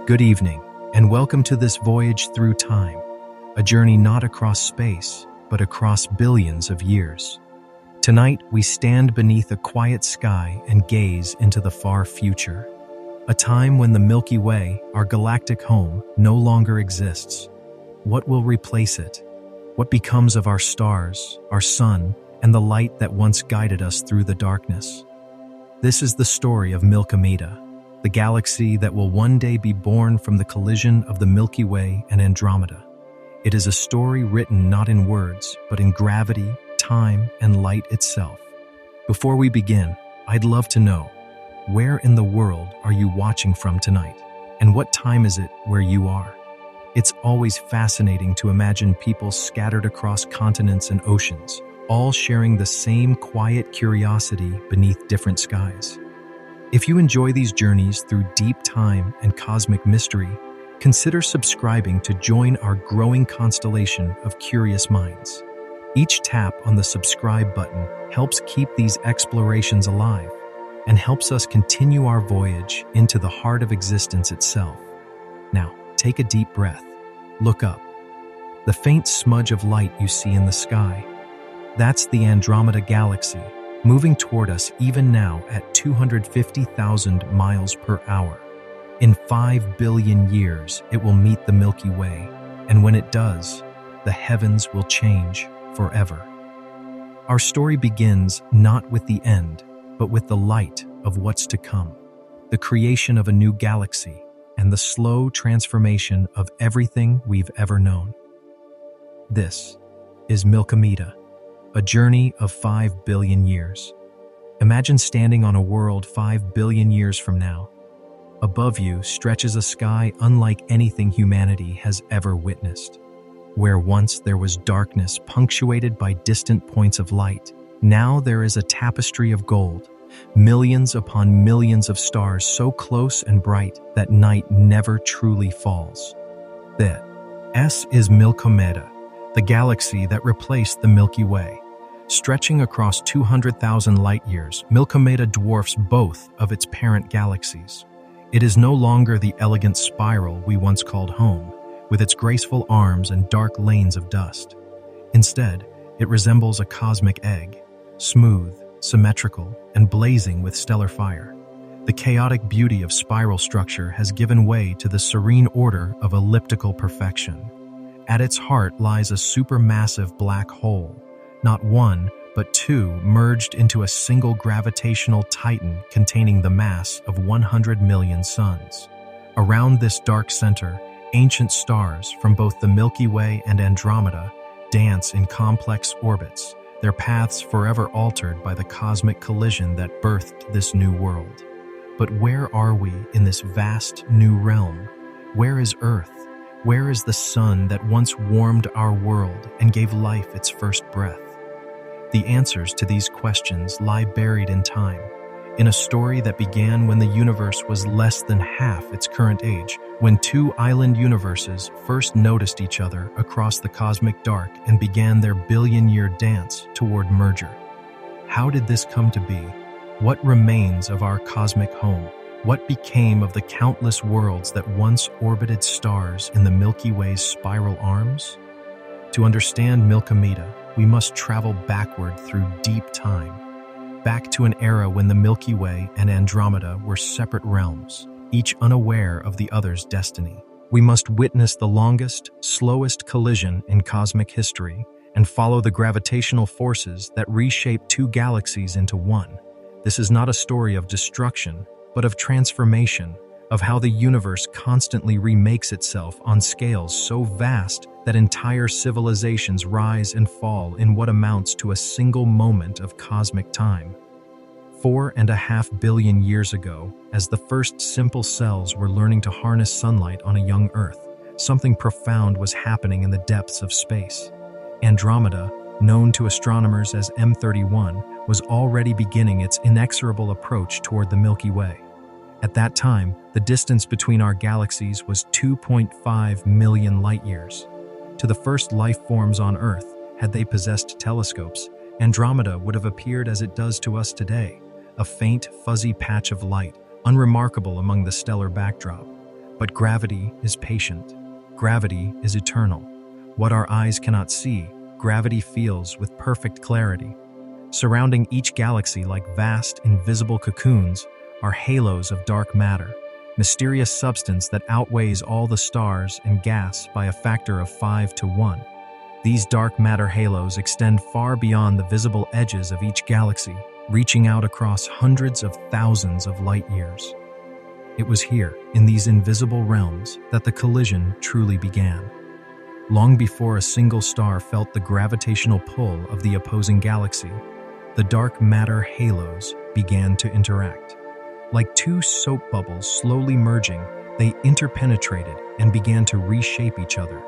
Good evening, and welcome to this voyage through time, a journey not across space, but across billions of years. Tonight, we stand beneath a quiet sky and gaze into the far future, a time when the Milky Way, our galactic home, no longer exists. What will replace it? What becomes of our stars, our sun, and the light that once guided us through the darkness? This is the story of Milkomeda, the galaxy that will one day be born from the collision of the Milky Way and Andromeda. It is a story written not in words, but in gravity, time, and light itself. Before we begin, I'd love to know, where in the world are you watching from tonight? And what time is it where you are? It's always fascinating to imagine people scattered across continents and oceans, all sharing the same quiet curiosity beneath different skies. If you enjoy these journeys through deep time and cosmic mystery, consider subscribing to join our growing constellation of curious minds. Each tap on the subscribe button helps keep these explorations alive and helps us continue our voyage into the heart of existence itself. Now, take a deep breath. Look up. The faint smudge of light you see in the sky, that's the Andromeda galaxy, moving toward us even now at 250,000 miles per hour. In 5 billion years, it will meet the Milky Way, and when it does, the heavens will change forever. Our story begins not with the end, but with the light of what's to come, the creation of a new galaxy, and the slow transformation of everything we've ever known. This is Milkomeda, a journey of 5 billion years. Imagine standing on a world 5 billion years from now. Above you stretches a sky unlike anything humanity has ever witnessed. Where once there was darkness punctuated by distant points of light, now there is a tapestry of gold, millions upon millions of stars so close and bright that night never truly falls. This is Milkomeda, the galaxy that replaced the Milky Way. Stretching across 200,000 light-years, Milkomeda dwarfs both of its parent galaxies. It is no longer the elegant spiral we once called home, with its graceful arms and dark lanes of dust. Instead, it resembles a cosmic egg, smooth, symmetrical, and blazing with stellar fire. The chaotic beauty of spiral structure has given way to the serene order of elliptical perfection. At its heart lies a supermassive black hole, not one, but two merged into a single gravitational titan containing the mass of 100 million suns. Around this dark center, ancient stars from both the Milky Way and Andromeda dance in complex orbits, their paths forever altered by the cosmic collision that birthed this new world. But where are we in this vast new realm? Where is Earth? Where is the sun that once warmed our world and gave life its first breath? The answers to these questions lie buried in time, in a story that began when the universe was less than half its current age, when two island universes first noticed each other across the cosmic dark and began their billion-year dance toward merger. How did this come to be? What remains of our cosmic home? What became of the countless worlds that once orbited stars in the Milky Way's spiral arms? To understand Milkomeda, we must travel backward through deep time, back to an era when the Milky Way and Andromeda were separate realms, each unaware of the other's destiny. We must witness the longest, slowest collision in cosmic history and follow the gravitational forces that reshape two galaxies into one. This is not a story of destruction, but of transformation, of how the universe constantly remakes itself on scales so vast that entire civilizations rise and fall in what amounts to a single moment of cosmic time. 4.5 billion years ago, as the first simple cells were learning to harness sunlight on a young Earth, something profound was happening in the depths of space. Andromeda, known to astronomers as M31, was already beginning its inexorable approach toward the Milky Way. At that time, the distance between our galaxies was 2.5 million light-years. To the first life forms on Earth, had they possessed telescopes, Andromeda would have appeared as it does to us today, a faint, fuzzy patch of light, unremarkable among the stellar backdrop. But gravity is patient. Gravity is eternal. What our eyes cannot see, gravity feels with perfect clarity. Surrounding each galaxy like vast, invisible cocoons are halos of dark matter, mysterious substance that outweighs all the stars and gas by a factor of 5 to 1. These dark matter halos extend far beyond the visible edges of each galaxy, reaching out across hundreds of thousands of light years. It was here, in these invisible realms, that the collision truly began. Long before a single star felt the gravitational pull of the opposing galaxy, the dark matter halos began to interact. Like two soap bubbles slowly merging, they interpenetrated and began to reshape each other.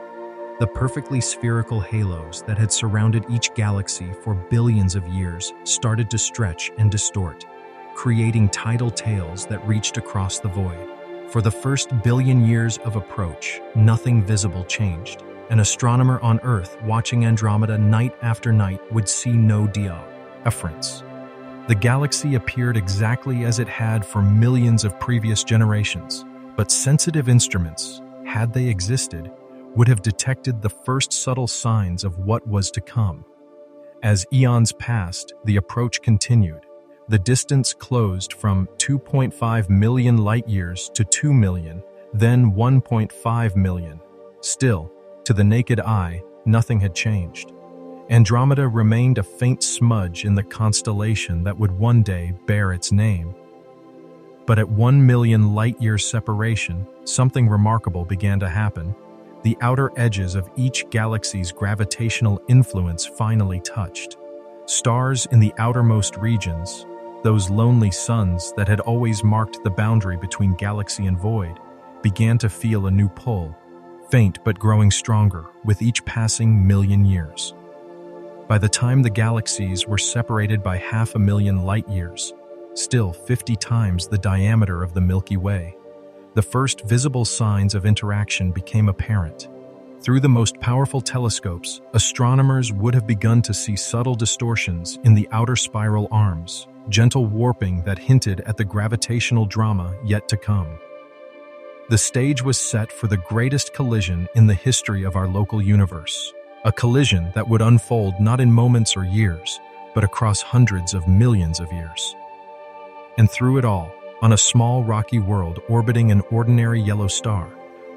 The perfectly spherical halos that had surrounded each galaxy for billions of years started to stretch and distort, creating tidal tails that reached across the void. For the first billion years of approach, nothing visible changed. An astronomer on Earth watching Andromeda night after night would see no difference. The galaxy appeared exactly as it had for millions of previous generations, but sensitive instruments, had they existed, would have detected the first subtle signs of what was to come. As eons passed, the approach continued. The distance closed from 2.5 million light-years to 2 million, then 1.5 million. Still, to the naked eye, nothing had changed. Andromeda remained a faint smudge in the constellation that would one day bear its name. But at 1 million light-year separation, something remarkable began to happen. The outer edges of each galaxy's gravitational influence finally touched. Stars in the outermost regions, those lonely suns that had always marked the boundary between galaxy and void, began to feel a new pull, faint but growing stronger with each passing million years. By the time the galaxies were separated by 500,000 light-years, still 50 times the diameter of the Milky Way, the first visible signs of interaction became apparent. Through the most powerful telescopes, astronomers would have begun to see subtle distortions in the outer spiral arms, gentle warping that hinted at the gravitational drama yet to come. The stage was set for the greatest collision in the history of our local universe, a collision that would unfold not in moments or years, but across hundreds of millions of years. And through it all, on a small rocky world orbiting an ordinary yellow star,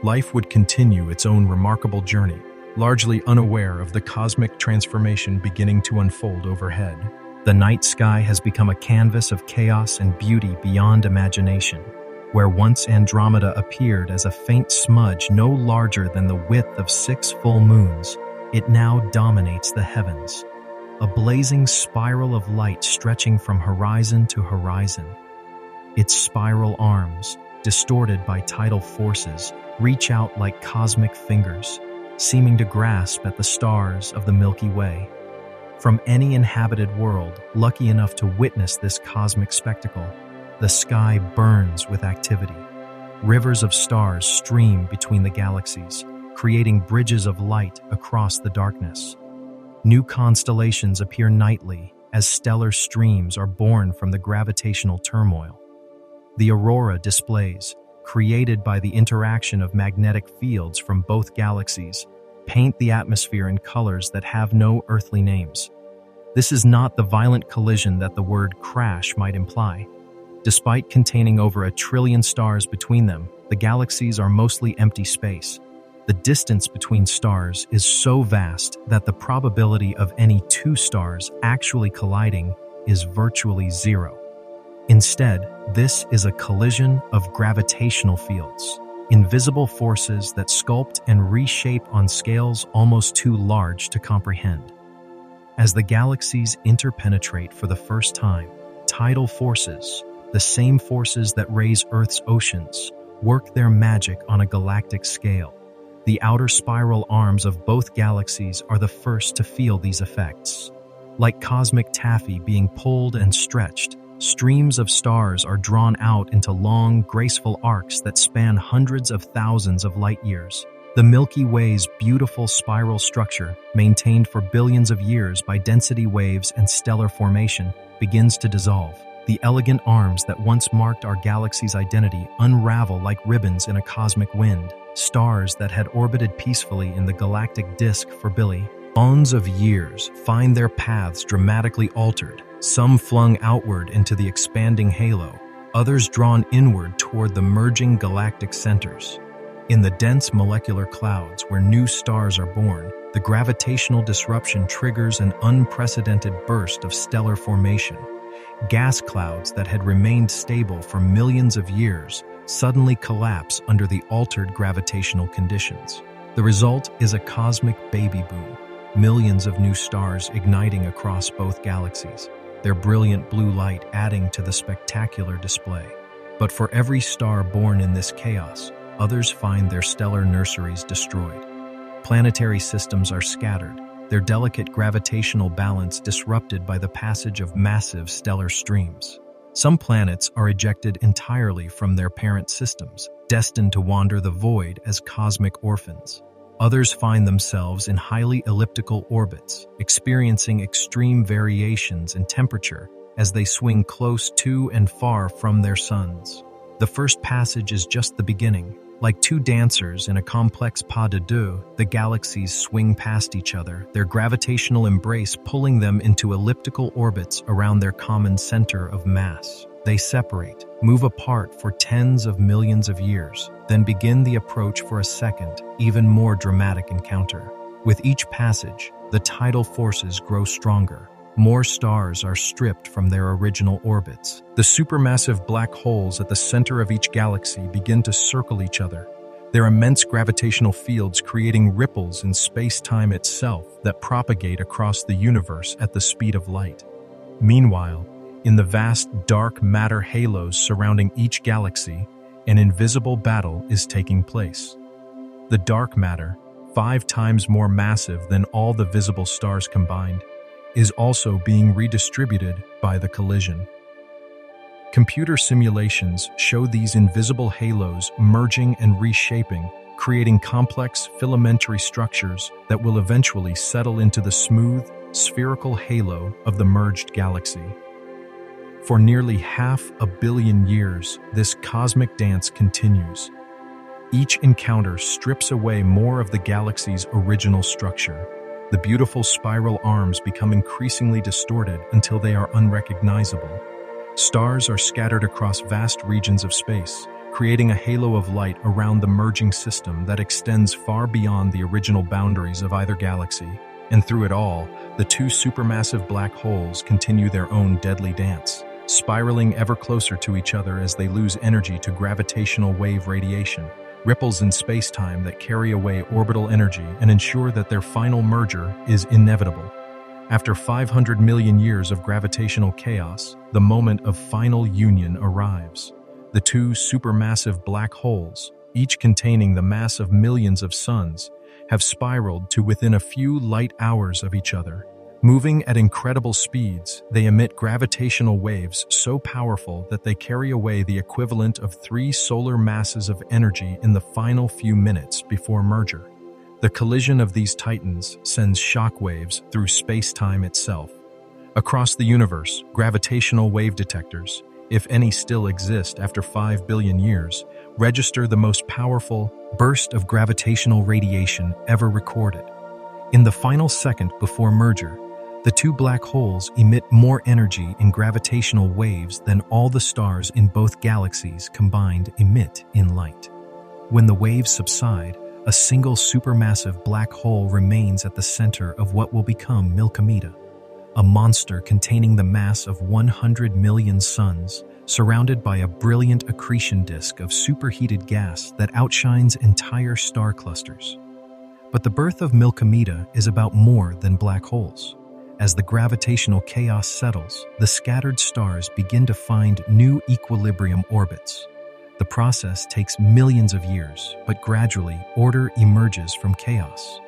life would continue its own remarkable journey, largely unaware of the cosmic transformation beginning to unfold overhead. The night sky has become a canvas of chaos and beauty beyond imagination. Where once Andromeda appeared as a faint smudge no larger than the width of 6 full moons, it now dominates the heavens. A blazing spiral of light stretching from horizon to horizon. Its spiral arms, distorted by tidal forces, reach out like cosmic fingers, seeming to grasp at the stars of the Milky Way. From any inhabited world lucky enough to witness this cosmic spectacle, the sky burns with activity. Rivers of stars stream between the galaxies, creating bridges of light across the darkness. New constellations appear nightly as stellar streams are born from the gravitational turmoil. The aurora displays, created by the interaction of magnetic fields from both galaxies, paint the atmosphere in colors that have no earthly names. This is not the violent collision that the word crash might imply. Despite containing over 1 trillion stars between them, the galaxies are mostly empty space. The distance between stars is so vast that the probability of any 2 stars actually colliding is virtually zero. Instead, this is a collision of gravitational fields, invisible forces that sculpt and reshape on scales almost too large to comprehend. As the galaxies interpenetrate for the first time, tidal forces, the same forces that raise Earth's oceans, work their magic on a galactic scale. The outer spiral arms of both galaxies are the first to feel these effects. Like cosmic taffy being pulled and stretched, streams of stars are drawn out into long, graceful arcs that span hundreds of thousands of light years. The Milky Way's beautiful spiral structure, maintained for billions of years by density waves and stellar formation, begins to dissolve. The elegant arms that once marked our galaxy's identity unravel like ribbons in a cosmic wind. Stars that had orbited peacefully in the galactic disk for billions of years find their paths dramatically altered, some flung outward into the expanding halo, others drawn inward toward the merging galactic centers. In the dense molecular clouds where new stars are born, the gravitational disruption triggers an unprecedented burst of stellar formation. Gas clouds that had remained stable for millions of years suddenly collapse under the altered gravitational conditions. The result is a cosmic baby boom, millions of new stars igniting across both galaxies, their brilliant blue light adding to the spectacular display. But for every star born in this chaos, others find their stellar nurseries destroyed. Planetary systems are scattered, their delicate gravitational balance disrupted by the passage of massive stellar streams. Some planets are ejected entirely from their parent systems, destined to wander the void as cosmic orphans. Others find themselves in highly elliptical orbits, experiencing extreme variations in temperature as they swing close to and far from their suns. The first passage is just the beginning. Like two dancers in a complex pas de deux, the galaxies swing past each other, their gravitational embrace pulling them into elliptical orbits around their common center of mass. They separate, move apart for tens of millions of years, then begin the approach for a second, even more dramatic encounter. With each passage, the tidal forces grow stronger. More stars are stripped from their original orbits. The supermassive black holes at the center of each galaxy begin to circle each other, their immense gravitational fields creating ripples in space-time itself that propagate across the universe at the speed of light. Meanwhile, in the vast dark matter halos surrounding each galaxy, an invisible battle is taking place. The dark matter, 5 times more massive than all the visible stars combined, is also being redistributed by the collision. Computer simulations show these invisible halos merging and reshaping, creating complex filamentary structures that will eventually settle into the smooth, spherical halo of the merged galaxy. For nearly 500 million years, this cosmic dance continues. Each encounter strips away more of the galaxy's original structure. The beautiful spiral arms become increasingly distorted until they are unrecognizable. Stars are scattered across vast regions of space, creating a halo of light around the merging system that extends far beyond the original boundaries of either galaxy. And through it all, the two supermassive black holes continue their own deadly dance, spiraling ever closer to each other as they lose energy to gravitational wave radiation. Ripples in space-time that carry away orbital energy and ensure that their final merger is inevitable. After 500 million years of gravitational chaos, the moment of final union arrives. The two supermassive black holes, each containing the mass of millions of suns, have spiraled to within a few light hours of each other. Moving at incredible speeds, they emit gravitational waves so powerful that they carry away the equivalent of 3 solar masses of energy in the final few minutes before merger. The collision of these titans sends shockwaves through space-time itself. Across the universe, gravitational wave detectors, if any still exist after 5 billion years, register the most powerful burst of gravitational radiation ever recorded. In the final second before merger, the two black holes emit more energy in gravitational waves than all the stars in both galaxies combined emit in light. When the waves subside, a single supermassive black hole remains at the center of what will become Milkomeda, a monster containing the mass of 100 million suns, surrounded by a brilliant accretion disk of superheated gas that outshines entire star clusters. But the birth of Milkomeda is about more than black holes. As the gravitational chaos settles, the scattered stars begin to find new equilibrium orbits. The process takes millions of years, but gradually order emerges from chaos.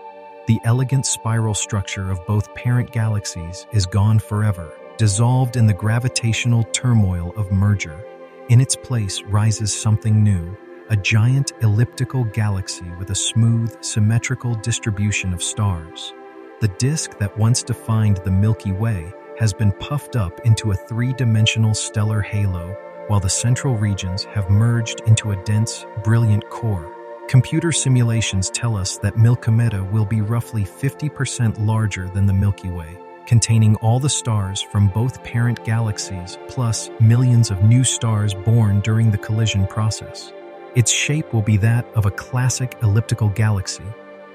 The elegant spiral structure of both parent galaxies is gone forever, dissolved in the gravitational turmoil of merger. In its place rises something new, a giant elliptical galaxy with a smooth, symmetrical distribution of stars. The disk that once defined the Milky Way has been puffed up into a three-dimensional stellar halo, while the central regions have merged into a dense, brilliant core. Computer simulations tell us that Milkomeda will be roughly 50% larger than the Milky Way, containing all the stars from both parent galaxies plus millions of new stars born during the collision process. Its shape will be that of a classic elliptical galaxy,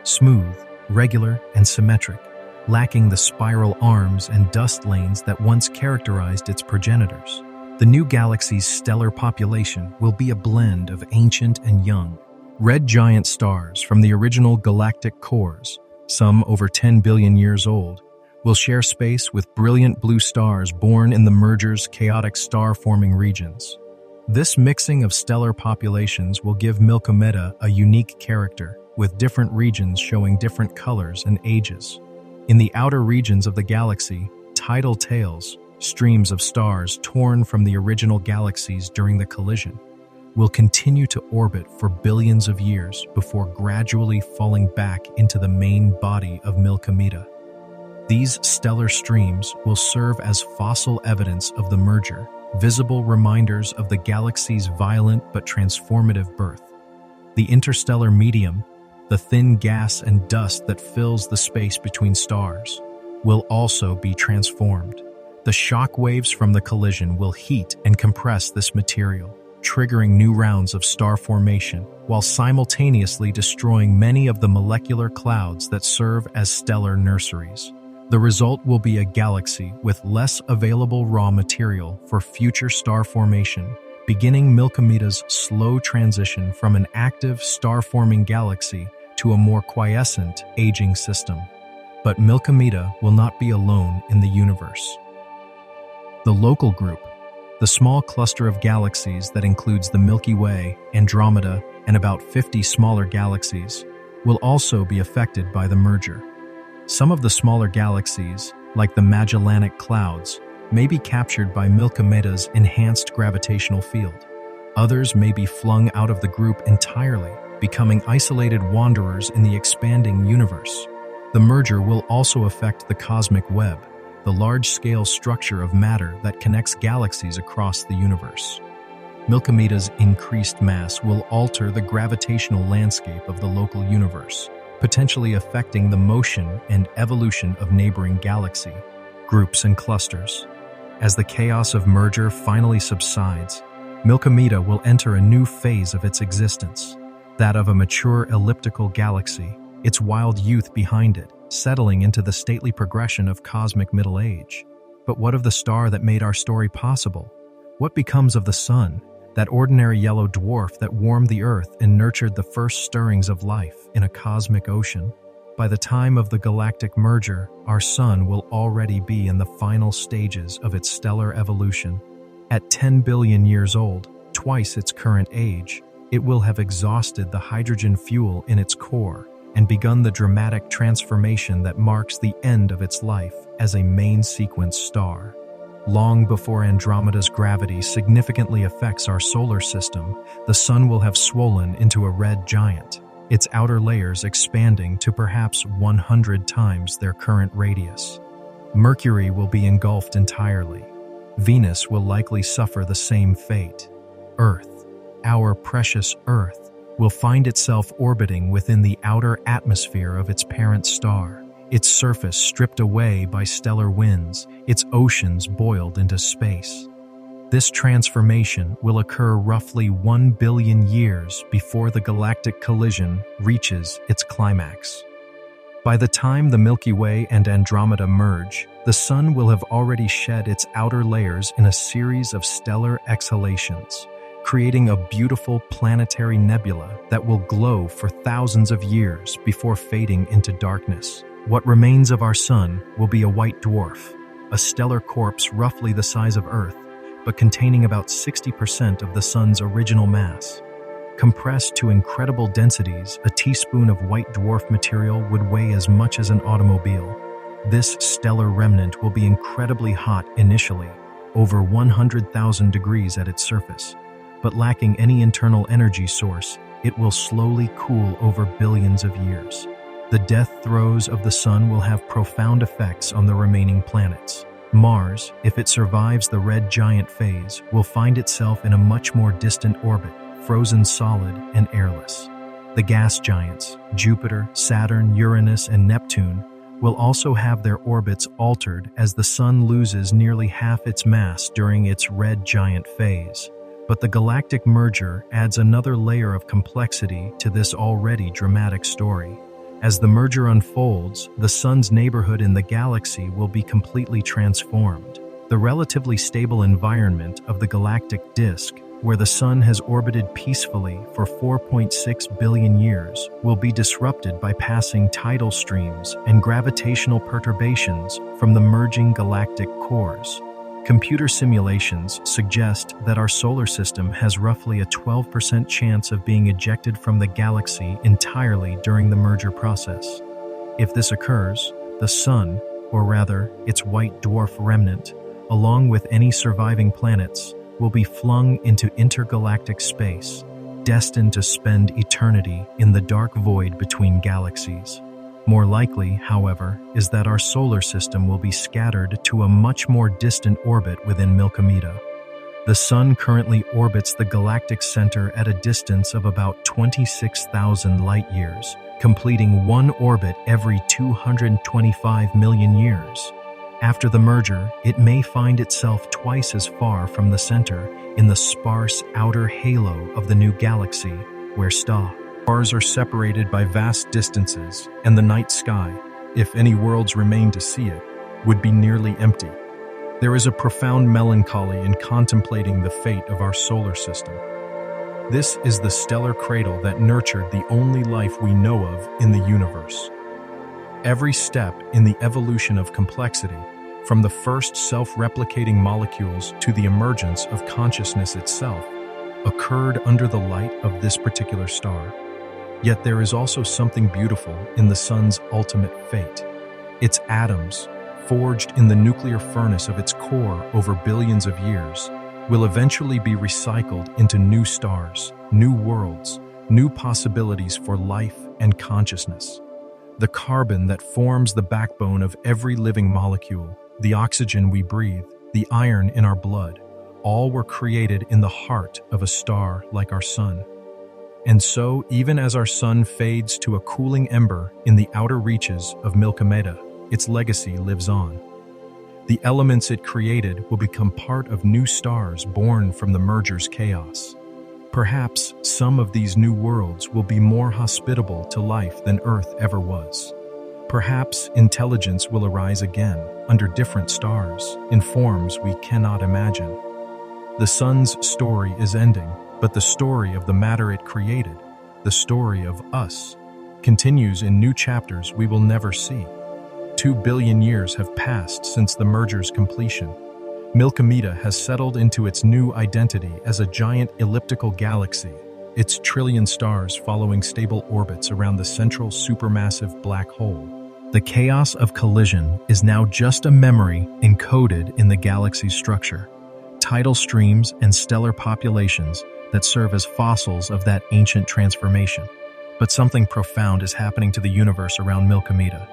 smooth, regular, and symmetric, lacking the spiral arms and dust lanes that once characterized its progenitors. The new galaxy's stellar population will be a blend of ancient and young. Red giant stars from the original galactic cores, some over 10 billion years old, will share space with brilliant blue stars born in the merger's chaotic star-forming regions. This mixing of stellar populations will give Milkomeda a unique character, with different regions showing different colors and ages. In the outer regions of the galaxy, tidal tails, streams of stars torn from the original galaxies during the collision, will continue to orbit for billions of years before gradually falling back into the main body of Milkomeda. These stellar streams will serve as fossil evidence of the merger, visible reminders of the galaxy's violent but transformative birth. The interstellar medium, the thin gas and dust that fills the space between stars, will also be transformed. The shock waves from the collision will heat and compress this material, triggering new rounds of star formation, while simultaneously destroying many of the molecular clouds that serve as stellar nurseries. The result will be a galaxy with less available raw material for future star formation, beginning Milkomeda's slow transition from an active star-forming galaxy to a more quiescent, aging system. But Milkomeda will not be alone in the universe. The local group, the small cluster of galaxies that includes the Milky Way, Andromeda, and about 50 smaller galaxies, will also be affected by the merger. Some of the smaller galaxies, like the Magellanic Clouds, may be captured by Milkomeda's enhanced gravitational field. Others may be flung out of the group entirely, becoming isolated wanderers in the expanding universe. The merger will also affect the cosmic web, the large-scale structure of matter that connects galaxies across the universe. Milkomeda's increased mass will alter the gravitational landscape of the local universe, potentially affecting the motion and evolution of neighboring galaxy groups and clusters. As the chaos of merger finally subsides, Milkomeda will enter a new phase of its existence, that of a mature elliptical galaxy, its wild youth behind it, settling into the stately progression of cosmic middle age. But what of the star that made our story possible? What becomes of the sun, that ordinary yellow dwarf that warmed the earth and nurtured the first stirrings of life in a cosmic ocean? By the time of the galactic merger, our sun will already be in the final stages of its stellar evolution. At 10 billion years old, twice its current age, it will have exhausted the hydrogen fuel in its core and begun the dramatic transformation that marks the end of its life as a main sequence star. Long before Andromeda's gravity significantly affects our solar system, the sun will have swollen into a red giant, its outer layers expanding to perhaps 100 times their current radius. Mercury will be engulfed entirely. Venus will likely suffer the same fate. Earth, our precious Earth, will find itself orbiting within the outer atmosphere of its parent star, its surface stripped away by stellar winds, its oceans boiled into space. This transformation will occur roughly 1 billion years before the galactic collision reaches its climax. By the time the Milky Way and Andromeda merge, the sun will have already shed its outer layers in a series of stellar exhalations, creating a beautiful planetary nebula that will glow for thousands of years before fading into darkness. What remains of our sun will be a white dwarf, a stellar corpse roughly the size of Earth, but containing about 60% of the sun's original mass. Compressed to incredible densities, a teaspoon of white dwarf material would weigh as much as an automobile. This stellar remnant will be incredibly hot initially, over 100,000 degrees at its surface. But lacking any internal energy source, it will slowly cool over billions of years. The death throes of the sun will have profound effects on the remaining planets. Mars, if it survives the red giant phase, will find itself in a much more distant orbit, frozen solid and airless. The gas giants, Jupiter, Saturn, Uranus, and Neptune, will also have their orbits altered as the Sun loses nearly half its mass during its red giant phase. But the galactic merger adds another layer of complexity to this already dramatic story. As the merger unfolds, the Sun's neighborhood in the galaxy will be completely transformed. The relatively stable environment of the galactic disk, where the Sun has orbited peacefully for 4.6 billion years, will be disrupted by passing tidal streams and gravitational perturbations from the merging galactic cores. Computer simulations suggest that our solar system has roughly a 12% chance of being ejected from the galaxy entirely during the merger process. If this occurs, the Sun, or rather its white dwarf remnant, along with any surviving planets, will be flung into intergalactic space, destined to spend eternity in the dark void between galaxies. More likely, however, is that our solar system will be scattered to a much more distant orbit within Milkomeda. The Sun currently orbits the galactic center at a distance of about 26,000 light-years, completing one orbit every 225 million years. After the merger, it may find itself twice as far from the center in the sparse outer halo of the new galaxy, where stars are separated by vast distances, and the night sky, if any worlds remain to see it, would be nearly empty. There is a profound melancholy in contemplating the fate of our solar system. This is the stellar cradle that nurtured the only life we know of in the universe. Every step in the evolution of complexity, from the first self-replicating molecules to the emergence of consciousness itself, occurred under the light of this particular star. Yet there is also something beautiful in the Sun's ultimate fate. Its atoms, forged in the nuclear furnace of its core over billions of years, will eventually be recycled into new stars, new worlds, new possibilities for life and consciousness. The carbon that forms the backbone of every living molecule, the oxygen we breathe, the iron in our blood, all were created in the heart of a star like our Sun. And so, even as our Sun fades to a cooling ember in the outer reaches of Milkomeda, its legacy lives on. The elements it created will become part of new stars born from the merger's chaos. Perhaps some of these new worlds will be more hospitable to life than Earth ever was. Perhaps intelligence will arise again, under different stars, in forms we cannot imagine. The Sun's story is ending, but the story of the matter it created, the story of us, continues in new chapters we will never see. 2 billion years have passed since the merger's completion. Milkomeda has settled into its new identity as a giant elliptical galaxy, its trillion stars following stable orbits around the central supermassive black hole. The chaos of collision is now just a memory encoded in the galaxy's structure, tidal streams and stellar populations that serve as fossils of that ancient transformation. But something profound is happening to the universe around Milkomeda.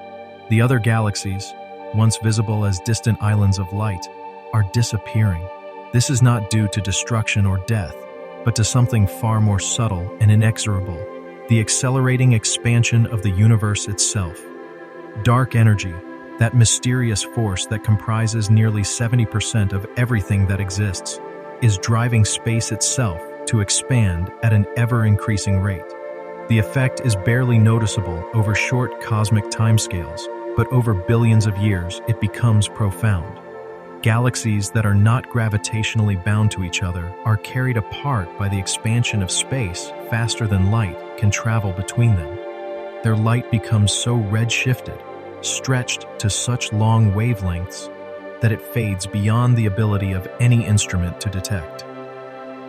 The other galaxies, once visible as distant islands of light, are disappearing. This is not due to destruction or death, but to something far more subtle and inexorable, the accelerating expansion of the universe itself. Dark energy, that mysterious force that comprises nearly 70% of everything that exists, is driving space itself to expand at an ever-increasing rate. The effect is barely noticeable over short cosmic timescales, but over billions of years it becomes profound. Galaxies that are not gravitationally bound to each other are carried apart by the expansion of space faster than light can travel between them. Their light becomes so redshifted, stretched to such long wavelengths, that it fades beyond the ability of any instrument to detect.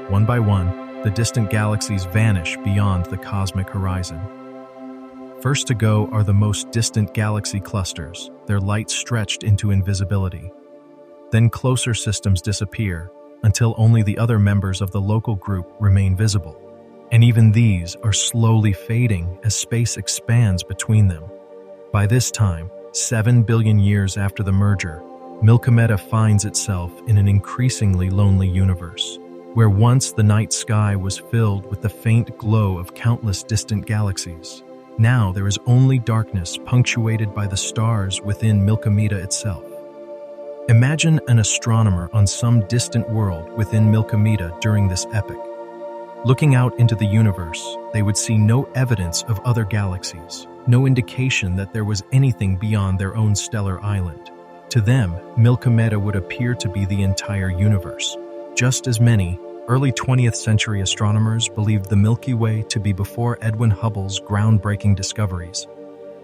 One by one, the distant galaxies vanish beyond the cosmic horizon. First to go are the most distant galaxy clusters, their light stretched into invisibility. Then closer systems disappear, until only the other members of the local group remain visible. And even these are slowly fading as space expands between them. By this time, 7 billion years after the merger, Milkomeda finds itself in an increasingly lonely universe, where once the night sky was filled with the faint glow of countless distant galaxies. Now there is only darkness punctuated by the stars within Milkomeda itself. Imagine an astronomer on some distant world within Milkomeda during this epoch. Looking out into the universe, they would see no evidence of other galaxies, no indication that there was anything beyond their own stellar island. To them, Milkomeda would appear to be the entire universe. Just as many early 20th century astronomers believed the Milky Way to be before Edwin Hubble's groundbreaking discoveries.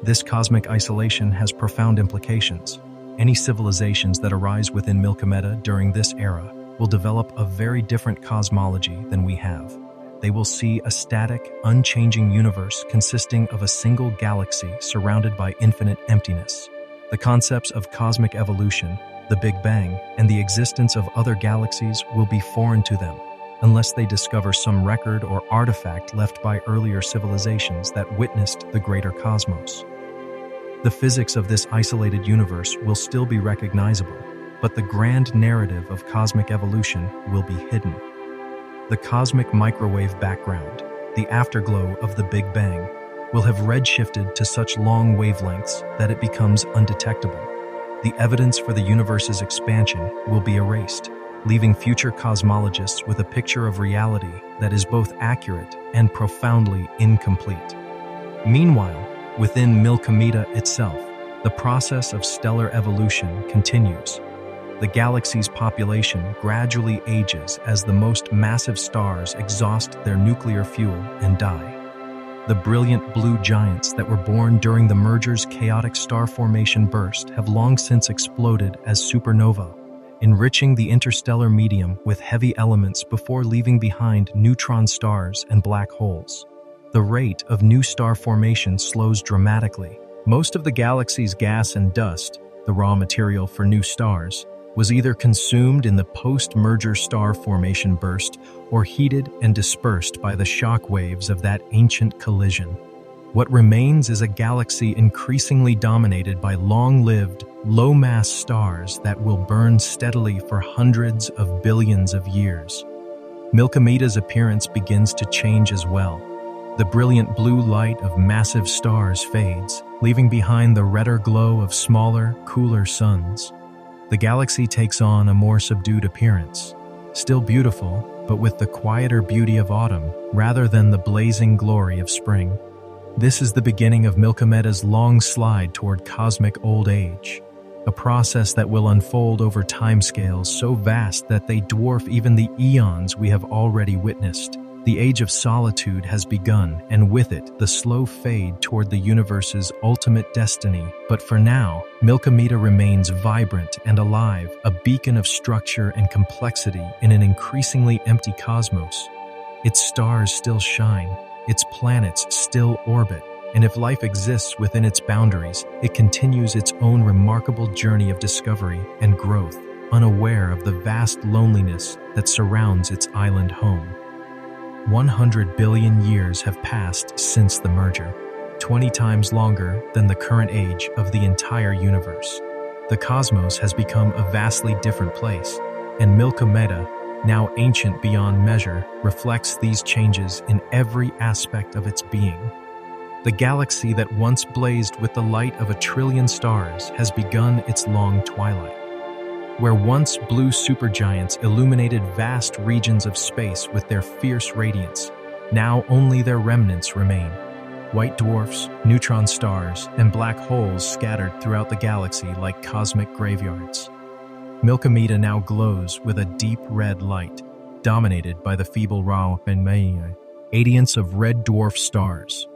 This cosmic isolation has profound implications. Any civilizations that arise within Milkomeda during this era will develop a very different cosmology than we have. They will see a static, unchanging universe consisting of a single galaxy surrounded by infinite emptiness. The concepts of cosmic evolution, the Big Bang, and the existence of other galaxies will be foreign to them, unless they discover some record or artifact left by earlier civilizations that witnessed the greater cosmos. The physics of this isolated universe will still be recognizable, but the grand narrative of cosmic evolution will be hidden. The cosmic microwave background, the afterglow of the Big Bang, will have redshifted to such long wavelengths that it becomes undetectable. The evidence for the universe's expansion will be erased, leaving future cosmologists with a picture of reality that is both accurate and profoundly incomplete. Meanwhile, within Milkomeda itself, the process of stellar evolution continues. The galaxy's population gradually ages as the most massive stars exhaust their nuclear fuel and die. The brilliant blue giants that were born during the merger's chaotic star formation burst have long since exploded as supernovae, enriching the interstellar medium with heavy elements before leaving behind neutron stars and black holes. The rate of new star formation slows dramatically. Most of the galaxy's gas and dust, the raw material for new stars, was either consumed in the post-merger star formation burst or heated and dispersed by the shock waves of that ancient collision. What remains is a galaxy increasingly dominated by long-lived, low-mass stars that will burn steadily for hundreds of billions of years. Milkomeda's appearance begins to change as well. The brilliant blue light of massive stars fades, leaving behind the redder glow of smaller, cooler suns. The galaxy takes on a more subdued appearance, still beautiful, but with the quieter beauty of autumn rather than the blazing glory of spring. This is the beginning of Milkomeda's long slide toward cosmic old age, a process that will unfold over timescales so vast that they dwarf even the eons we have already witnessed. The age of solitude has begun, and with it, the slow fade toward the universe's ultimate destiny. But for now, Milkomeda remains vibrant and alive, a beacon of structure and complexity in an increasingly empty cosmos. Its stars still shine, its planets still orbit, and if life exists within its boundaries, it continues its own remarkable journey of discovery and growth, unaware of the vast loneliness that surrounds its island home. 100 billion years have passed since the merger, 20 times longer than the current age of the entire universe. The cosmos has become a vastly different place, and Milkomeda, now ancient beyond measure, reflects these changes in every aspect of its being. The galaxy that once blazed with the light of 1 trillion stars has begun its long twilight. Where once blue supergiants illuminated vast regions of space with their fierce radiance, now only their remnants remain. White dwarfs, neutron stars, and black holes scattered throughout the galaxy like cosmic graveyards. Milkomeda now glows with a deep red light, dominated by the feeble radiance of red dwarf stars,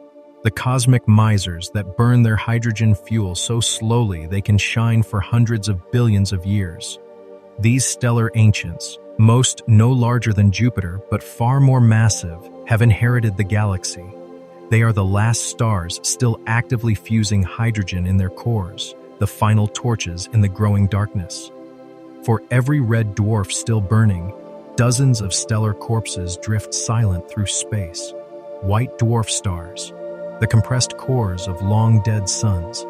the cosmic misers that burn their hydrogen fuel so slowly they can shine for hundreds of billions of years. These stellar ancients, most no larger than Jupiter but far more massive, have inherited the galaxy. They are the last stars still actively fusing hydrogen in their cores, the final torches in the growing darkness. For every red dwarf still burning, dozens of stellar corpses drift silent through space. White dwarf stars, the compressed cores of long-dead suns.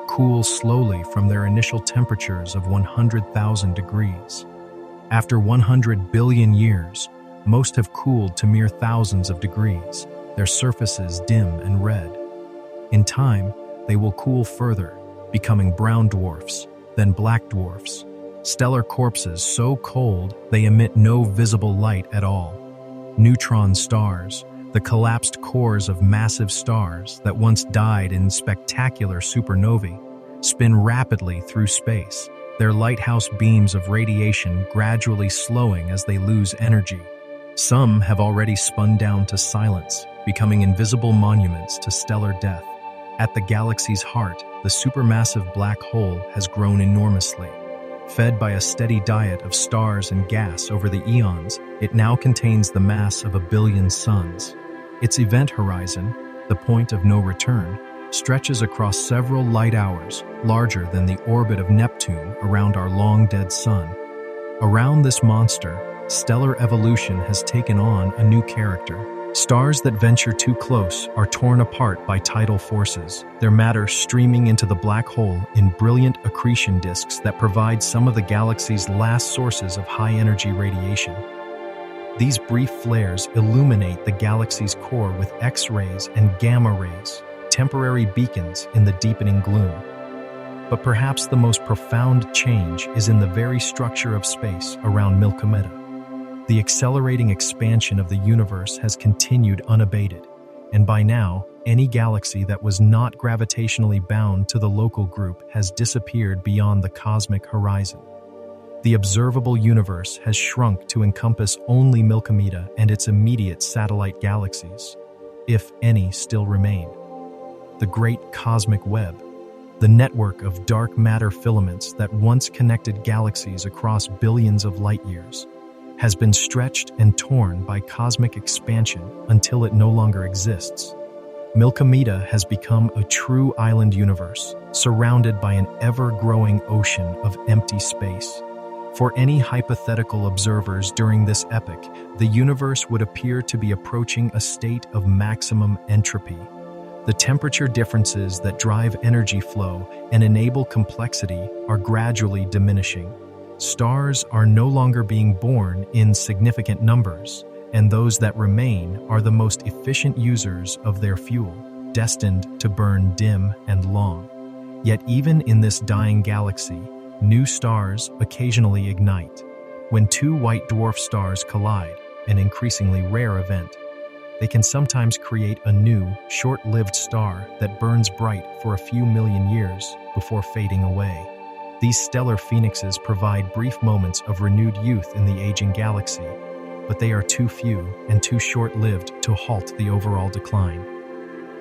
cool slowly from their initial temperatures of 100,000 degrees. After 100 billion years, most have cooled to mere thousands of degrees, their surfaces dim and red. In time, they will cool further, becoming brown dwarfs, then black dwarfs, stellar corpses so cold they emit no visible light at all. Neutron stars, the collapsed cores of massive stars that once died in spectacular supernovae, spin rapidly through space, their lighthouse beams of radiation gradually slowing as they lose energy. Some have already spun down to silence, becoming invisible monuments to stellar death. At the galaxy's heart, the supermassive black hole has grown enormously. Fed by a steady diet of stars and gas over the eons, it now contains the mass of 1 billion suns. Its event horizon, the point of no return, stretches across several light hours, larger than the orbit of Neptune around our long-dead sun. Around this monster, stellar evolution has taken on a new character. Stars that venture too close are torn apart by tidal forces, their matter streaming into the black hole in brilliant accretion disks that provide some of the galaxy's last sources of high-energy radiation. These brief flares illuminate the galaxy's core with X-rays and gamma rays, temporary beacons in the deepening gloom. But perhaps the most profound change is in the very structure of space around Milkomeda. The accelerating expansion of the universe has continued unabated, and by now, any galaxy that was not gravitationally bound to the local group has disappeared beyond the cosmic horizon. The observable universe has shrunk to encompass only Milkomeda and its immediate satellite galaxies, if any still remain. The Great Cosmic Web, the network of dark matter filaments that once connected galaxies across billions of light years, has been stretched and torn by cosmic expansion until it no longer exists. Milkomeda has become a true island universe, surrounded by an ever-growing ocean of empty space. For any hypothetical observers during this epoch, the universe would appear to be approaching a state of maximum entropy. The temperature differences that drive energy flow and enable complexity are gradually diminishing. Stars are no longer being born in significant numbers, and those that remain are the most efficient users of their fuel, destined to burn dim and long. Yet even in this dying galaxy, new stars occasionally ignite. When two white dwarf stars collide, an increasingly rare event, they can sometimes create a new, short-lived star that burns bright for a few million years before fading away. These stellar phoenixes provide brief moments of renewed youth in the aging galaxy, but they are too few and too short-lived to halt the overall decline.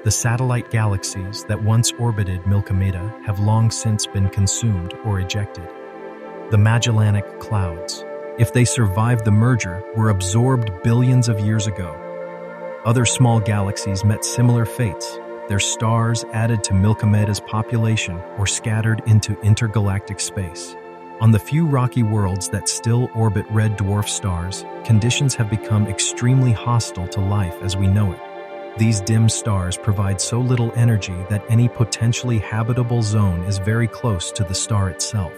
The satellite galaxies that once orbited Milkomeda have long since been consumed or ejected. The Magellanic Clouds, if they survived the merger, were absorbed billions of years ago. Other small galaxies met similar fates, their stars added to Milkomeda's population or scattered into intergalactic space. On the few rocky worlds that still orbit red dwarf stars, conditions have become extremely hostile to life as we know it. These dim stars provide so little energy that any potentially habitable zone is very close to the star itself.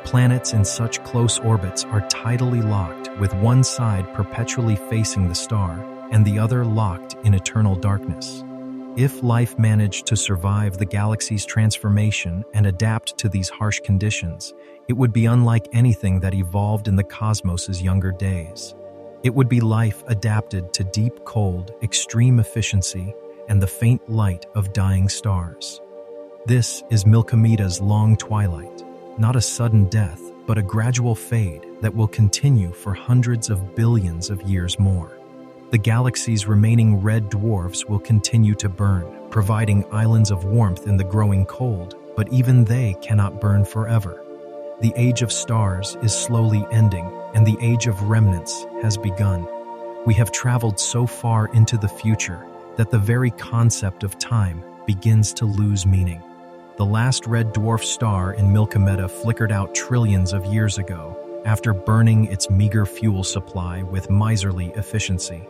Planets in such close orbits are tidally locked, with one side perpetually facing the star and the other locked in eternal darkness. If life managed to survive the galaxy's transformation and adapt to these harsh conditions, it would be unlike anything that evolved in the cosmos's younger days. It would be life adapted to deep cold, extreme efficiency, and the faint light of dying stars. This is Milkomeda's long twilight, not a sudden death, but a gradual fade that will continue for hundreds of billions of years more. The galaxy's remaining red dwarfs will continue to burn, providing islands of warmth in the growing cold, but even they cannot burn forever. The age of stars is slowly ending, and the age of remnants has begun. We have traveled so far into the future that the very concept of time begins to lose meaning. The last red dwarf star in Milkomeda flickered out trillions of years ago, after burning its meager fuel supply with miserly efficiency.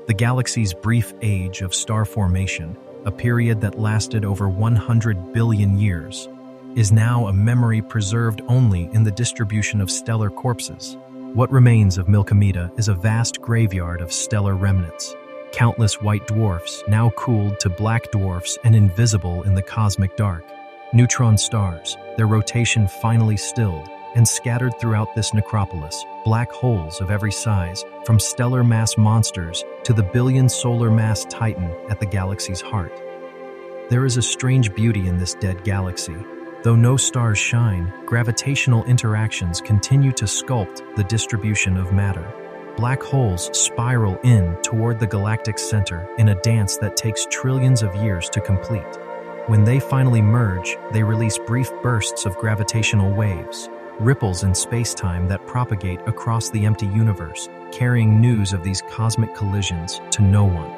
The galaxy's brief age of star formation, a period that lasted over 100 billion years, is now a memory preserved only in the distribution of stellar corpses. What remains of Milkomeda is a vast graveyard of stellar remnants. Countless white dwarfs, now cooled to black dwarfs and invisible in the cosmic dark. Neutron stars, their rotation finally stilled, and scattered throughout this necropolis, black holes of every size, from stellar mass monsters to the billion solar mass titan at the galaxy's heart. There is a strange beauty in this dead galaxy. Though no stars shine, gravitational interactions continue to sculpt the distribution of matter. Black holes spiral in toward the galactic center in a dance that takes trillions of years to complete. When they finally merge, they release brief bursts of gravitational waves, ripples in space-time that propagate across the empty universe, carrying news of these cosmic collisions to no one.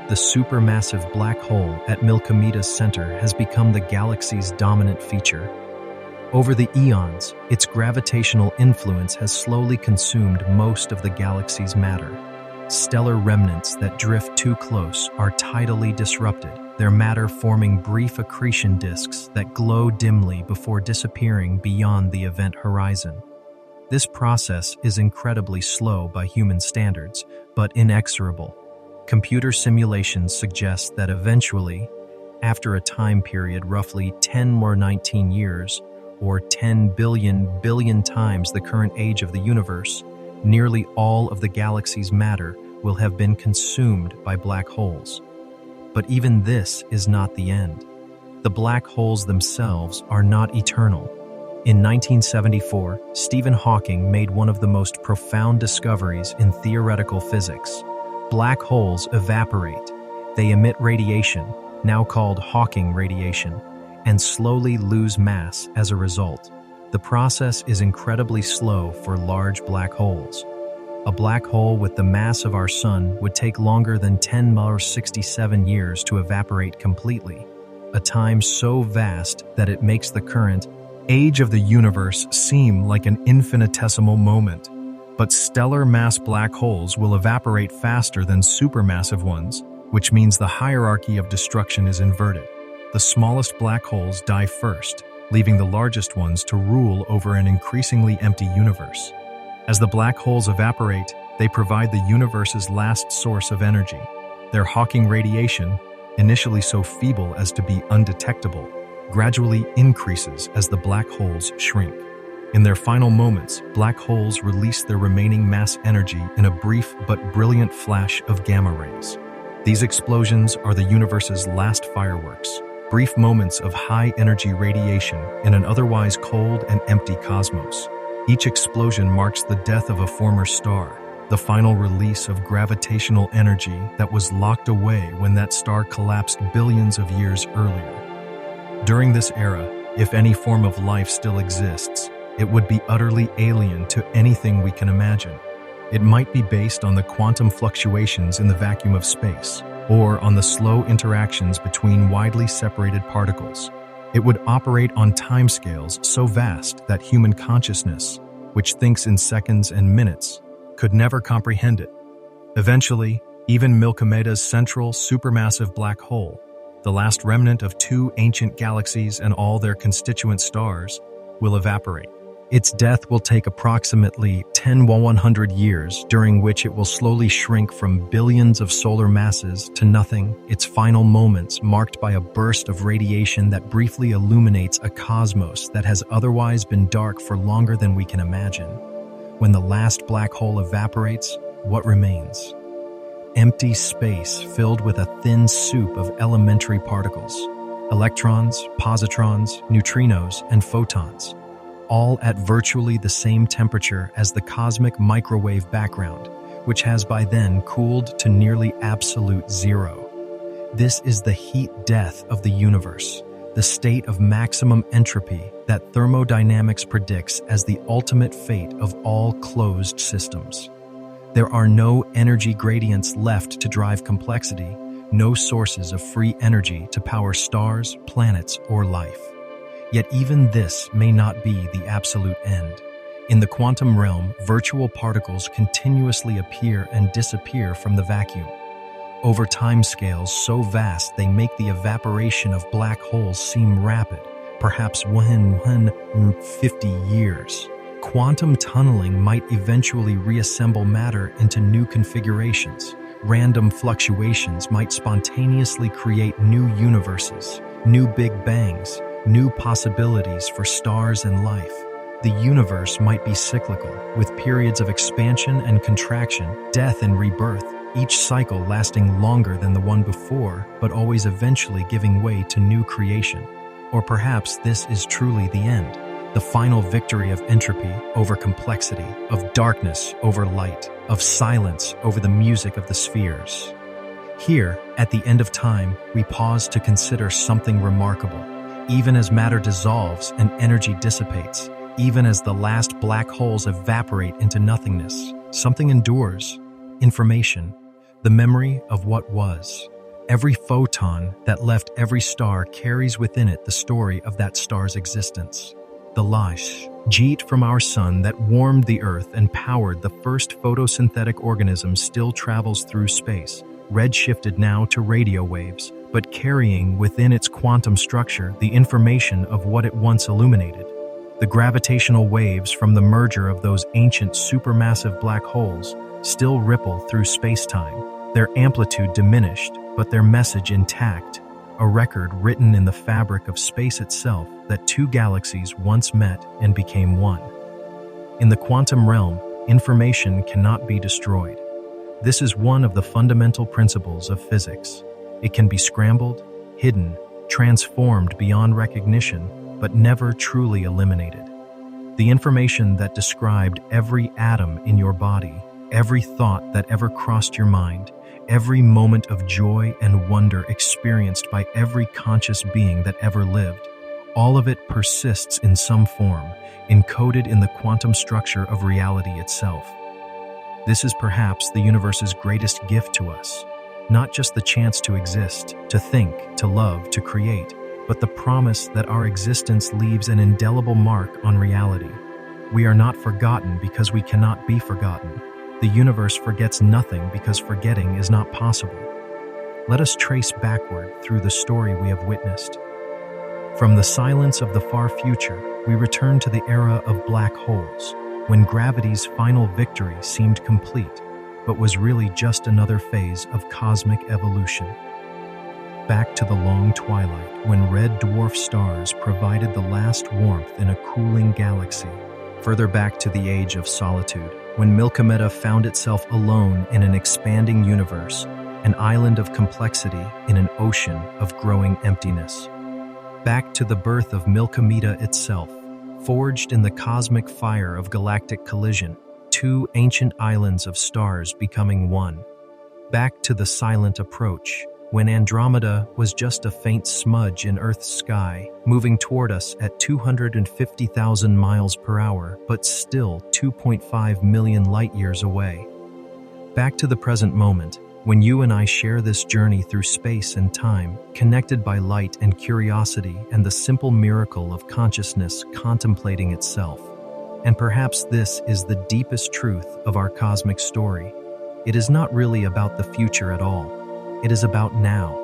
The supermassive black hole at Milkomeda's center has become the galaxy's dominant feature. Over the eons, its gravitational influence has slowly consumed most of the galaxy's matter. Stellar remnants that drift too close are tidally disrupted, their matter forming brief accretion disks that glow dimly before disappearing beyond the event horizon. This process is incredibly slow by human standards, but inexorable. Computer simulations suggest that eventually, after a time period roughly 10 or 19 years, or 10 billion times the current age of the universe, nearly all of the galaxy's matter will have been consumed by black holes. But even this is not the end. The black holes themselves are not eternal. In 1974, Stephen Hawking made one of the most profound discoveries in theoretical physics. Black holes evaporate. They emit radiation, now called Hawking radiation, and slowly lose mass as a result. The process is incredibly slow for large black holes. A black hole with the mass of our Sun would take longer than 10⁻⁶7 years to evaporate completely, a time so vast that it makes the current age of the universe seem like an infinitesimal moment. But stellar mass black holes will evaporate faster than supermassive ones, which means the hierarchy of destruction is inverted. The smallest black holes die first, leaving the largest ones to rule over an increasingly empty universe. As the black holes evaporate, they provide the universe's last source of energy. Their Hawking radiation, initially so feeble as to be undetectable, gradually increases as the black holes shrink. In their final moments, black holes release their remaining mass energy in a brief but brilliant flash of gamma rays. These explosions are the universe's last fireworks, brief moments of high-energy radiation in an otherwise cold and empty cosmos. Each explosion marks the death of a former star, the final release of gravitational energy that was locked away when that star collapsed billions of years earlier. During this era, if any form of life still exists, it would be utterly alien to anything we can imagine. It might be based on the quantum fluctuations in the vacuum of space, or on the slow interactions between widely separated particles. It would operate on timescales so vast that human consciousness, which thinks in seconds and minutes, could never comprehend it. Eventually, even Milkomeda's central supermassive black hole, the last remnant of two ancient galaxies and all their constituent stars, will evaporate. Its death will take approximately 10–100 years, during which it will slowly shrink from billions of solar masses to nothing, its final moments marked by a burst of radiation that briefly illuminates a cosmos that has otherwise been dark for longer than we can imagine. When the last black hole evaporates, what remains? Empty space filled with a thin soup of elementary particles, electrons, positrons, neutrinos, and photons, all at virtually the same temperature as the cosmic microwave background, which has by then cooled to nearly absolute zero. This is the heat death of the universe, the state of maximum entropy that thermodynamics predicts as the ultimate fate of all closed systems. There are no energy gradients left to drive complexity, no sources of free energy to power stars, planets, or life. Yet even this may not be the absolute end. In the quantum realm, virtual particles continuously appear and disappear from the vacuum. Over timescales so vast they make the evaporation of black holes seem rapid, perhaps 150 years. Quantum tunneling might eventually reassemble matter into new configurations. Random fluctuations might spontaneously create new universes, new Big Bangs, new possibilities for stars and life. The universe might be cyclical, with periods of expansion and contraction, death and rebirth, each cycle lasting longer than the one before, but always eventually giving way to new creation. Or perhaps this is truly the end, the final victory of entropy over complexity, of darkness over light, of silence over the music of the spheres. Here, at the end of time, we pause to consider something remarkable. Even as matter dissolves and energy dissipates, even as the last black holes evaporate into nothingness, something endures: information, the memory of what was. Every photon that left every star carries within it the story of that star's existence. The light from our sun that warmed the Earth and powered the first photosynthetic organism still travels through space, redshifted now to radio waves, but carrying within its quantum structure the information of what it once illuminated. The gravitational waves from the merger of those ancient supermassive black holes still ripple through space-time, their amplitude diminished, but their message intact, a record written in the fabric of space itself that two galaxies once met and became one. In the quantum realm, information cannot be destroyed. This is one of the fundamental principles of physics. It can be scrambled, hidden, transformed beyond recognition, but never truly eliminated. The information that described every atom in your body, every thought that ever crossed your mind, every moment of joy and wonder experienced by every conscious being that ever lived, all of it persists in some form, encoded in the quantum structure of reality itself. This is perhaps the universe's greatest gift to us, not just the chance to exist, to think, to love, to create, but the promise that our existence leaves an indelible mark on reality. We are not forgotten because we cannot be forgotten. The universe forgets nothing because forgetting is not possible. Let us trace backward through the story we have witnessed. From the silence of the far future, we return to the era of black holes, when gravity's final victory seemed complete, but was really just another phase of cosmic evolution. Back to the long twilight, when red dwarf stars provided the last warmth in a cooling galaxy. Further back to the age of solitude, when Milkomeda found itself alone in an expanding universe, an island of complexity in an ocean of growing emptiness. Back to the birth of Milkomeda itself, forged in the cosmic fire of galactic collision, two ancient islands of stars becoming one. Back to the silent approach, when Andromeda was just a faint smudge in Earth's sky, moving toward us at 250,000 miles per hour, but still 2.5 million light-years away. Back to the present moment, when you and I share this journey through space and time, connected by light and curiosity and the simple miracle of consciousness contemplating itself. And perhaps this is the deepest truth of our cosmic story. It is not really about the future at all. It is about now,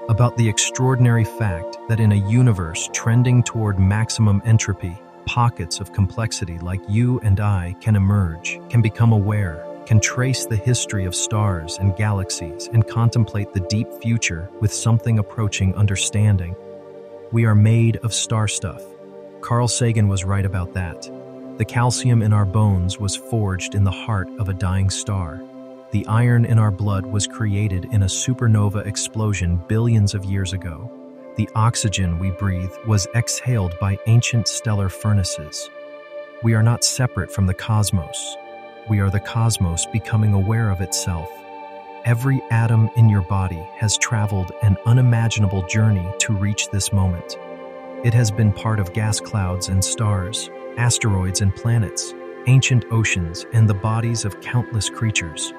about the extraordinary fact that in a universe trending toward maximum entropy, pockets of complexity like you and I can emerge, can become aware, can trace the history of stars and galaxies and contemplate the deep future with something approaching understanding. We are made of star stuff. Carl Sagan was right about that. The calcium in our bones was forged in the heart of a dying star. The iron in our blood was created in a supernova explosion billions of years ago. The oxygen we breathe was exhaled by ancient stellar furnaces. We are not separate from the cosmos. We are the cosmos becoming aware of itself. Every atom in your body has traveled an unimaginable journey to reach this moment. It has been part of gas clouds and stars, asteroids and planets, ancient oceans, and the bodies of countless creatures.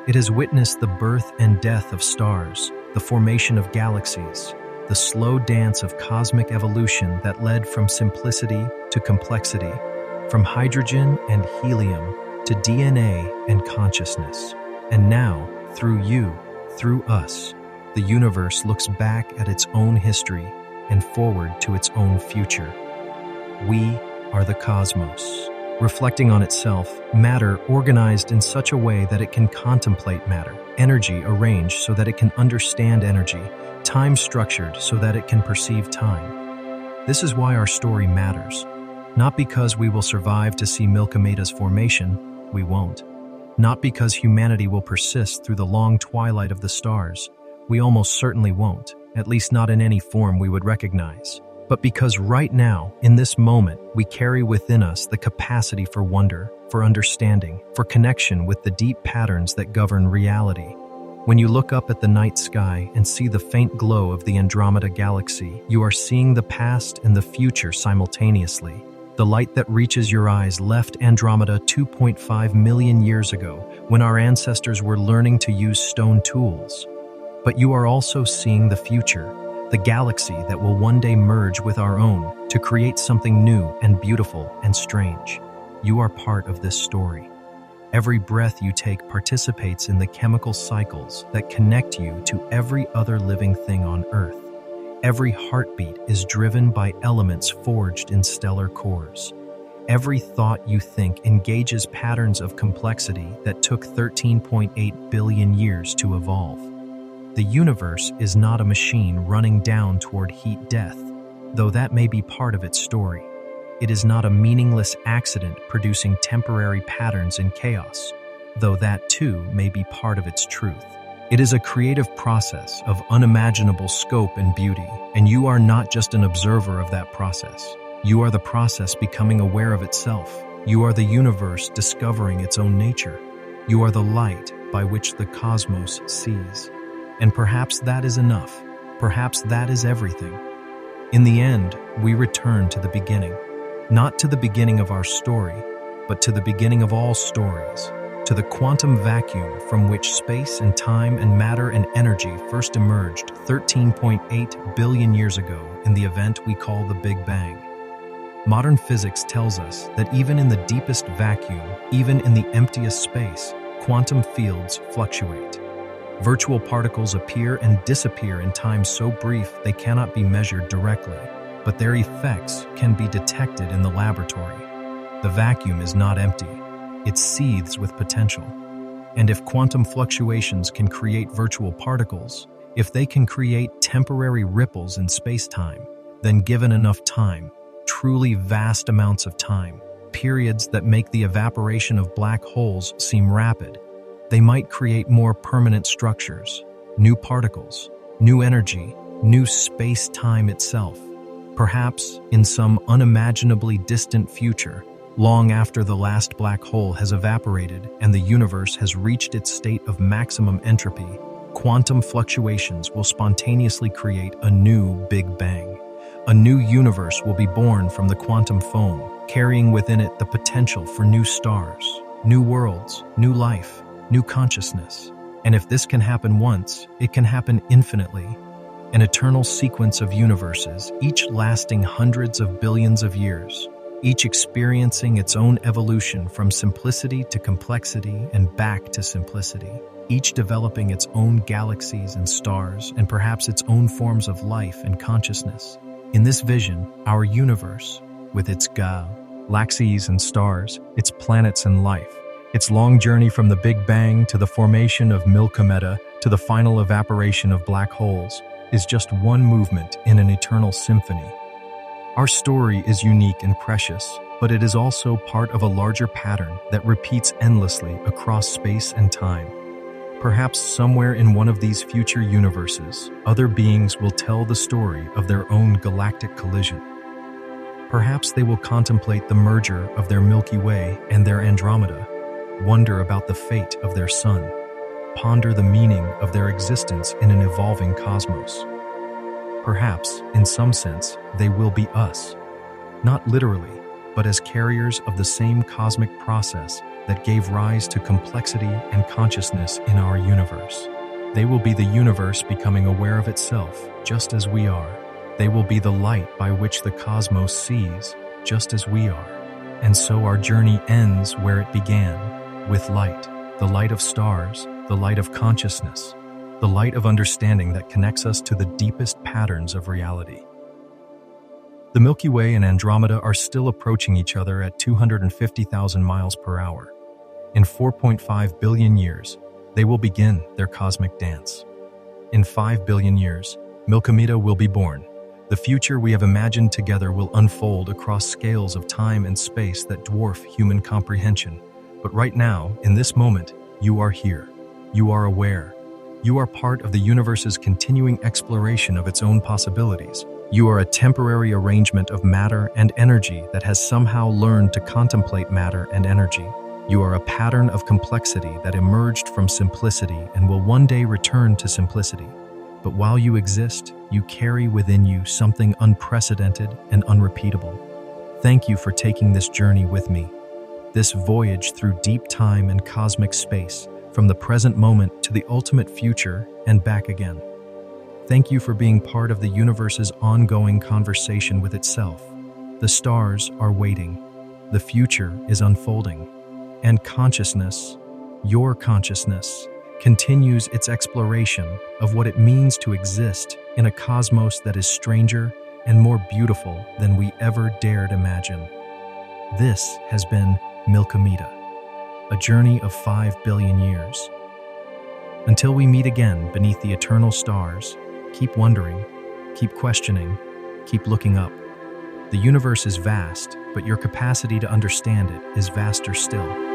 It has witnessed the birth and death of stars, the formation of galaxies, the slow dance of cosmic evolution that led from simplicity to complexity, from hydrogen and helium to DNA and consciousness. And now, through you, through us, the universe looks back at its own history, and forward to its own future. We are the cosmos, reflecting on itself, matter organized in such a way that it can contemplate matter, energy arranged so that it can understand energy, time structured so that it can perceive time. This is why our story matters. Not because we will survive to see Milkomeda's formation, we won't. Not because humanity will persist through the long twilight of the stars, we almost certainly won't, at least not in any form we would recognize. But because right now, in this moment, we carry within us the capacity for wonder, for understanding, for connection with the deep patterns that govern reality. When you look up at the night sky and see the faint glow of the Andromeda galaxy, you are seeing the past and the future simultaneously. The light that reaches your eyes left Andromeda 2.5 million years ago, when our ancestors were learning to use stone tools. But you are also seeing the future, the galaxy that will one day merge with our own to create something new and beautiful and strange. You are part of this story. Every breath you take participates in the chemical cycles that connect you to every other living thing on Earth. Every heartbeat is driven by elements forged in stellar cores. Every thought you think engages patterns of complexity that took 13.8 billion years to evolve. The universe is not a machine running down toward heat death, though that may be part of its story. It is not a meaningless accident producing temporary patterns in chaos, though that too may be part of its truth. It is a creative process of unimaginable scope and beauty, and you are not just an observer of that process. You are the process becoming aware of itself. You are the universe discovering its own nature. You are the light by which the cosmos sees. And perhaps that is enough. Perhaps that is everything. In the end, we return to the beginning. Not to the beginning of our story, but to the beginning of all stories. To the quantum vacuum from which space and time and matter and energy first emerged 13.8 billion years ago in the event we call the Big Bang. Modern physics tells us that even in the deepest vacuum, even in the emptiest space, quantum fields fluctuate. Virtual particles appear and disappear in time so brief they cannot be measured directly, but their effects can be detected in the laboratory. The vacuum is not empty. It seethes with potential. And if quantum fluctuations can create virtual particles, if they can create temporary ripples in space-time, then given enough time, truly vast amounts of time, periods that make the evaporation of black holes seem rapid, they might create more permanent structures, new particles, new energy, new space-time itself. Perhaps, in some unimaginably distant future, long after the last black hole has evaporated and the universe has reached its state of maximum entropy, quantum fluctuations will spontaneously create a new Big Bang. A new universe will be born from the quantum foam, carrying within it the potential for new stars, new worlds, new life, new consciousness. And if this can happen once, it can happen infinitely. An eternal sequence of universes, each lasting hundreds of billions of years, each experiencing its own evolution from simplicity to complexity and back to simplicity, each developing its own galaxies and stars and perhaps its own forms of life and consciousness. In this vision, our universe, with its galaxies and stars, its planets and life, its long journey from the Big Bang to the formation of Milkomeda to the final evaporation of black holes, is just one movement in an eternal symphony. Our story is unique and precious, but it is also part of a larger pattern that repeats endlessly across space and time. Perhaps somewhere in one of these future universes, other beings will tell the story of their own galactic collision. Perhaps they will contemplate the merger of their Milky Way and their Andromeda, wonder about the fate of their sun, ponder the meaning of their existence in an evolving cosmos. Perhaps, in some sense, they will be us, not literally, but as carriers of the same cosmic process that gave rise to complexity and consciousness in our universe. They will be the universe becoming aware of itself, just as we are. They will be the light by which the cosmos sees, just as we are. And so our journey ends where it began, with light, the light of stars, the light of consciousness, the light of understanding that connects us to the deepest patterns of reality. The Milky Way and Andromeda are still approaching each other at 250,000 miles per hour. In 4.5 billion years, they will begin their cosmic dance. In 5 billion years, Milkomeda will be born. The future we have imagined together will unfold across scales of time and space that dwarf human comprehension. But right now, in this moment, you are here. You are aware. You are part of the universe's continuing exploration of its own possibilities. You are a temporary arrangement of matter and energy that has somehow learned to contemplate matter and energy. You are a pattern of complexity that emerged from simplicity and will one day return to simplicity. But while you exist, you carry within you something unprecedented and unrepeatable. Thank you for taking this journey with me. This voyage through deep time and cosmic space, from the present moment to the ultimate future and back again. Thank you for being part of the universe's ongoing conversation with itself. The stars are waiting. The future is unfolding. And consciousness, your consciousness, continues its exploration of what it means to exist in a cosmos that is stranger and more beautiful than we ever dared imagine. This has been Milkomeda, a journey of 5 billion years. Until we meet again beneath the eternal stars, keep wondering, keep questioning, keep looking up. The universe is vast, but your capacity to understand it is vaster still.